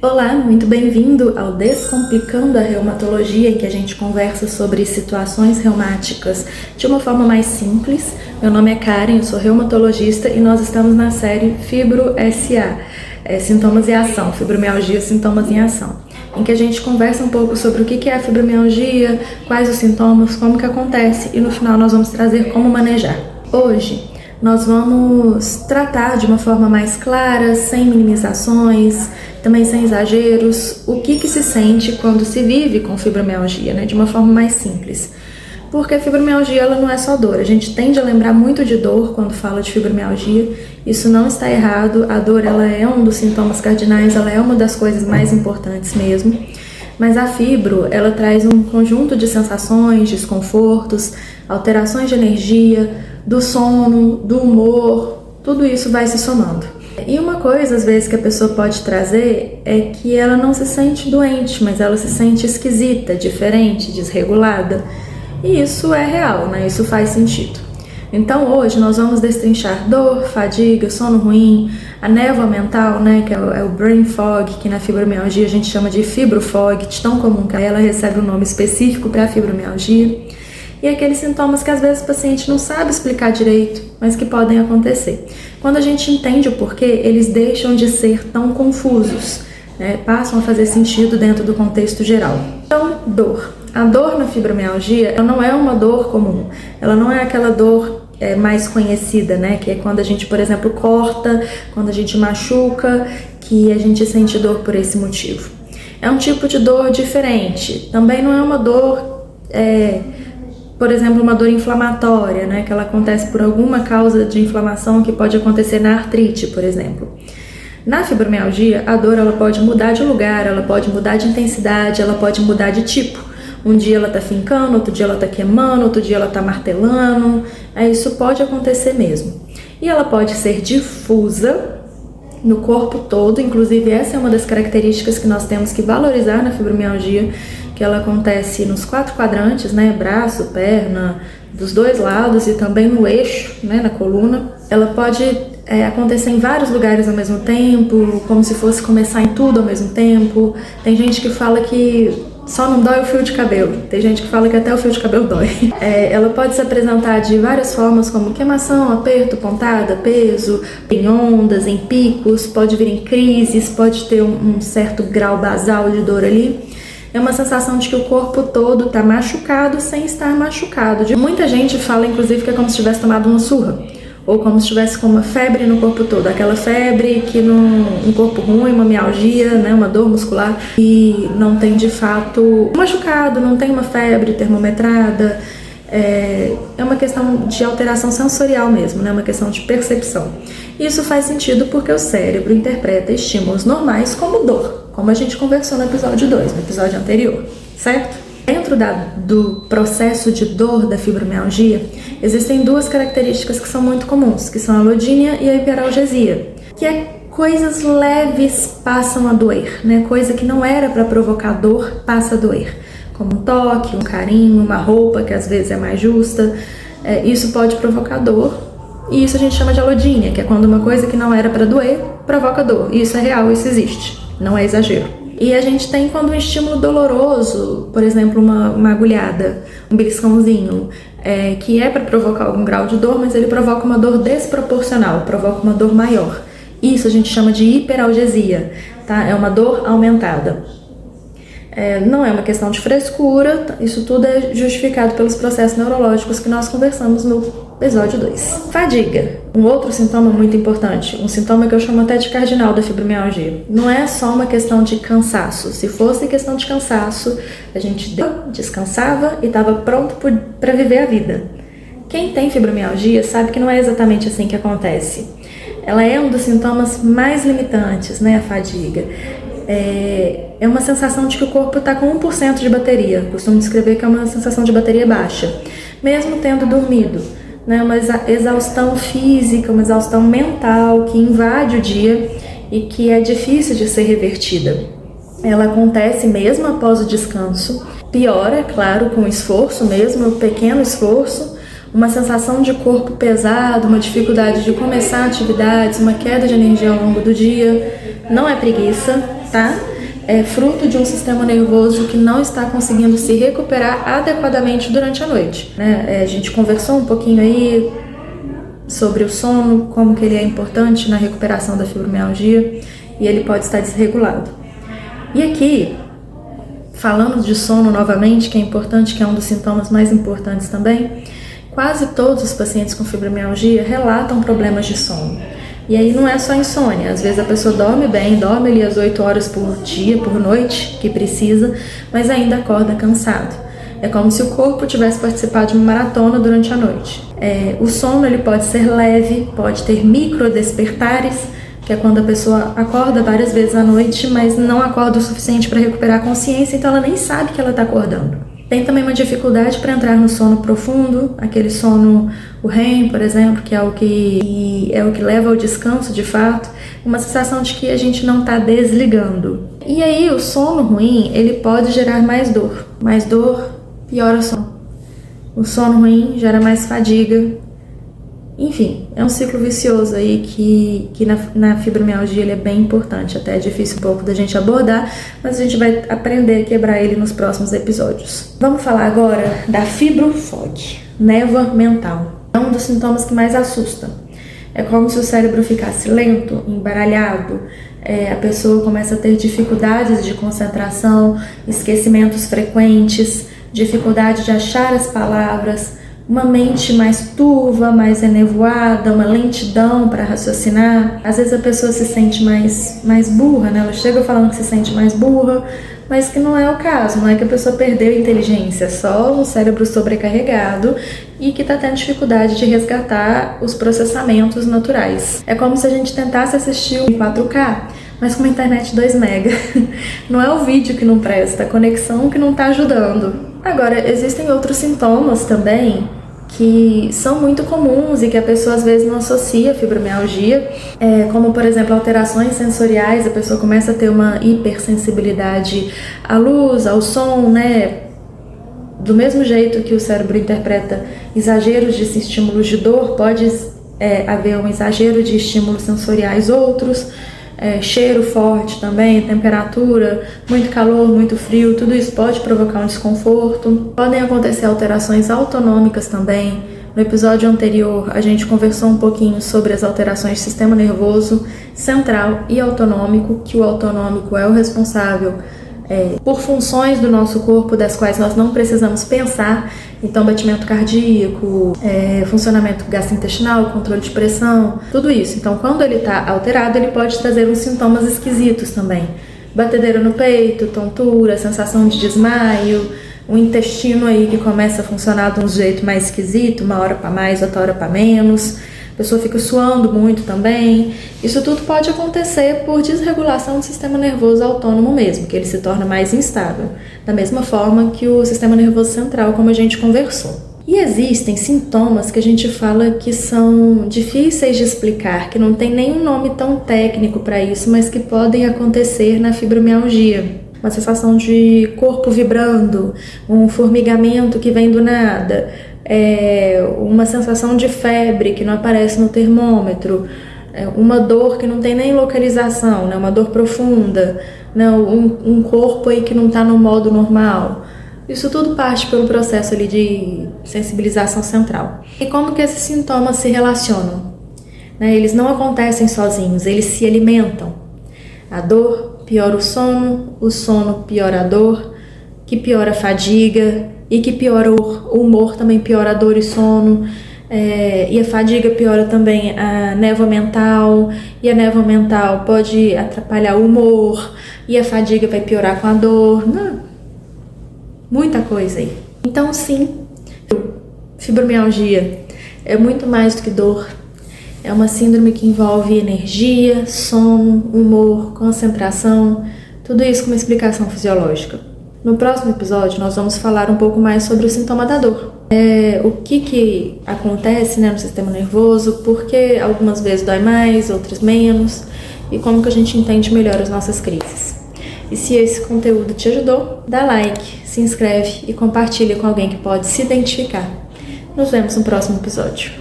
Olá, muito bem-vindo ao Descomplicando a Reumatologia, em que a gente conversa sobre situações reumáticas de uma forma mais simples. Meu nome é Karen, eu sou reumatologista e nós estamos na série Fibro SA, Sintomas e Ação, Fibromialgia, Sintomas em Ação, em que a gente conversa um pouco sobre o que é a fibromialgia, quais os sintomas, como que acontece e no final nós vamos trazer como manejar. Hoje nós vamos tratar de uma forma mais clara, sem minimizações, também sem exageros, o que se sente quando se vive com fibromialgia, né? De uma forma mais simples. Porque a fibromialgia ela não é só dor, a gente tende a lembrar muito de dor quando fala de fibromialgia, isso não está errado, a dor ela é um dos sintomas cardinais, ela é uma das coisas mais importantes mesmo, mas a fibro ela traz um conjunto de sensações, desconfortos, alterações de energia, do sono, do humor, tudo isso vai se somando. E uma coisa, às vezes, que a pessoa pode trazer é que ela não se sente doente, mas ela se sente esquisita, diferente, desregulada. E isso é real, né? Isso faz sentido. Então, hoje nós vamos destrinchar dor, fadiga, sono ruim, a névoa mental, né? Que é o brain fog, que na fibromialgia a gente chama de fibrofog, de tão comum que ela recebe um nome específico para a fibromialgia. E aqueles sintomas que às vezes o paciente não sabe explicar direito, mas que podem acontecer. Quando a gente entende o porquê, eles deixam de ser tão confusos, né? Passam a fazer sentido dentro do contexto geral. Então, dor. A dor na fibromialgia ela não é uma dor comum, ela não é aquela dor mais conhecida, né? Que é quando a gente, por exemplo, corta, quando a gente machuca, que a gente sente dor por esse motivo. É um tipo de dor diferente, também não é uma dor... por exemplo, uma dor inflamatória, né, que ela acontece por alguma causa de inflamação que pode acontecer na artrite, por exemplo. Na fibromialgia, a dor ela pode mudar de lugar, ela pode mudar de intensidade, ela pode mudar de tipo. Um dia ela tá fincando, outro dia ela tá queimando, outro dia ela tá martelando. Isso pode acontecer mesmo. E ela pode ser difusa no corpo todo, inclusive essa é uma das características que nós temos que valorizar na fibromialgia, que ela acontece nos 4 quadrantes, né, braço, perna, dos 2 lados e também no eixo, né, na coluna. Ela pode acontecer em vários lugares ao mesmo tempo, como se fosse começar em tudo ao mesmo tempo. Tem gente que fala que só não dói o fio de cabelo, tem gente que fala que até o fio de cabelo dói. Ela pode se apresentar de várias formas, como queimação, aperto, pontada, peso, em ondas, em picos, pode vir em crises, pode ter um certo grau basal de dor ali. É uma sensação de que o corpo todo está machucado sem estar machucado. Muita gente fala, inclusive, que é como se tivesse tomado uma surra, ou como se tivesse com uma febre no corpo todo. Aquela febre que um corpo ruim, uma mialgia, né, uma dor muscular, e não tem de fato machucado, não tem uma febre termometrada. É uma questão de alteração sensorial mesmo, né? Uma questão de percepção. Isso faz sentido porque o cérebro interpreta estímulos normais como dor, como a gente conversou no episódio 2, no episódio anterior, certo? Dentro do processo de dor da fibromialgia, existem 2 características que são muito comuns, que são a alodínia e a hiperalgesia, que coisas leves passam a doer, né? Coisa que não era para provocar dor passa a doer. Como um toque, um carinho, uma roupa que às vezes é mais justa, isso pode provocar dor, e isso a gente chama de alodínia, que é quando uma coisa que não era para doer provoca dor, e isso é real, isso existe, não é exagero. E a gente tem quando um estímulo doloroso, por exemplo, uma agulhada, um beliscãozinho, que é para provocar algum grau de dor, mas ele provoca uma dor desproporcional, provoca uma dor maior. Isso a gente chama de hiperalgesia, tá? É uma dor aumentada. Não é uma questão de frescura, isso tudo é justificado pelos processos neurológicos que nós conversamos no episódio 2. Fadiga, um outro sintoma muito importante, um sintoma que eu chamo até de cardinal da fibromialgia. Não é só uma questão de cansaço. Se fosse questão de cansaço, a gente descansava e estava pronto para viver a vida. Quem tem fibromialgia sabe que não é exatamente assim que acontece. Ela é um dos sintomas mais limitantes, né, a fadiga. É uma sensação de que o corpo está com 1% de bateria. Costumo descrever que é uma sensação de bateria baixa, mesmo tendo dormido, né? Uma exaustão física, uma exaustão mental que invade o dia e que é difícil de ser revertida. Ela acontece mesmo após o descanso, piora, claro, com esforço mesmo, um pequeno esforço, uma sensação de corpo pesado, uma dificuldade de começar atividades, uma queda de energia ao longo do dia. Não é preguiça, tá? É fruto de um sistema nervoso que não está conseguindo se recuperar adequadamente durante a noite, né? A gente conversou um pouquinho aí sobre o sono, como que ele é importante na recuperação da fibromialgia e ele pode estar desregulado. E aqui, falando de sono novamente, que é importante, que é um dos sintomas mais importantes também, quase todos os pacientes com fibromialgia relatam problemas de sono. E aí não é só insônia, às vezes a pessoa dorme bem, dorme ali as 8 horas por dia, por noite, que precisa, mas ainda acorda cansado. É como se o corpo tivesse participado de uma maratona durante a noite. O sono ele pode ser leve, pode ter microdespertares, que é quando a pessoa acorda várias vezes à noite, mas não acorda o suficiente para recuperar a consciência, então ela nem sabe que ela está acordando. Tem também uma dificuldade para entrar no sono profundo, aquele sono, o REM, por exemplo, que é o que leva ao descanso de fato, uma sensação de que a gente não está desligando. E aí o sono ruim, ele pode gerar mais dor, piora o sono. O sono ruim gera mais fadiga. Enfim, é um ciclo vicioso aí que na fibromialgia ele é bem importante, até é difícil um pouco da gente abordar, mas a gente vai aprender a quebrar ele nos próximos episódios. Vamos falar agora da fibrofog, névoa mental. É um dos sintomas que mais assusta. É como se o cérebro ficasse lento, embaralhado, a pessoa começa a ter dificuldades de concentração, esquecimentos frequentes, dificuldade de achar as palavras, uma mente mais turva, mais enevoada, uma lentidão para raciocinar. Às vezes a pessoa se sente mais burra, né? Ela chega falando que se sente mais burra, mas que não é o caso, não é que a pessoa perdeu a inteligência, é só um cérebro sobrecarregado e que está tendo dificuldade de resgatar os processamentos naturais. É como se a gente tentasse assistir em 4K, mas com uma internet 2 mega. Não é o vídeo que não presta, a conexão que não está ajudando. Agora, existem outros sintomas também que são muito comuns e que a pessoa às vezes não associa a fibromialgia, como por exemplo alterações sensoriais, a pessoa começa a ter uma hipersensibilidade à luz, ao som, né? Do mesmo jeito que o cérebro interpreta exageros de estímulos de dor, pode haver um exagero de estímulos sensoriais outros, cheiro forte também, temperatura, muito calor, muito frio, tudo isso pode provocar um desconforto. Podem acontecer alterações autonômicas também. No episódio anterior a gente conversou um pouquinho sobre as alterações do sistema nervoso central e autonômico, que o autonômico é o responsável por funções do nosso corpo das quais nós não precisamos pensar, então batimento cardíaco, funcionamento gastrointestinal, controle de pressão, tudo isso. Então quando ele está alterado, ele pode trazer uns sintomas esquisitos também, batedeira no peito, tontura, sensação de desmaio, um intestino aí que começa a funcionar de um jeito mais esquisito, uma hora para mais, outra hora para menos. A pessoa fica suando muito também. Isso tudo pode acontecer por desregulação do sistema nervoso autônomo mesmo, que ele se torna mais instável, da mesma forma que o sistema nervoso central, como a gente conversou. E existem sintomas que a gente fala que são difíceis de explicar, que não tem nenhum nome tão técnico para isso, mas que podem acontecer na fibromialgia. Uma sensação de corpo vibrando, um formigamento que vem do nada, uma sensação de febre que não aparece no termômetro, uma dor que não tem nem localização, né? Uma dor profunda, né? Um corpo aí que não está no modo normal. Isso tudo parte pelo processo ali de sensibilização central. E como que esses sintomas se relacionam? Né? Eles não acontecem sozinhos, eles se alimentam. A dor piora o sono piora a dor, que piora a fadiga, e que piora o humor, também piora a dor e sono, e a fadiga piora também a névoa mental, e a névoa mental pode atrapalhar o humor, e a fadiga vai piorar com a dor, muita coisa aí. Então sim, fibromialgia é muito mais do que dor, é uma síndrome que envolve energia, sono, humor, concentração, tudo isso com uma explicação fisiológica. No próximo episódio, nós vamos falar um pouco mais sobre o sintoma da dor. O que acontece, né, no sistema nervoso, porque algumas vezes dói mais, outras menos, e como que a gente entende melhor as nossas crises. E se esse conteúdo te ajudou, dá like, se inscreve e compartilha com alguém que pode se identificar. Nos vemos no próximo episódio.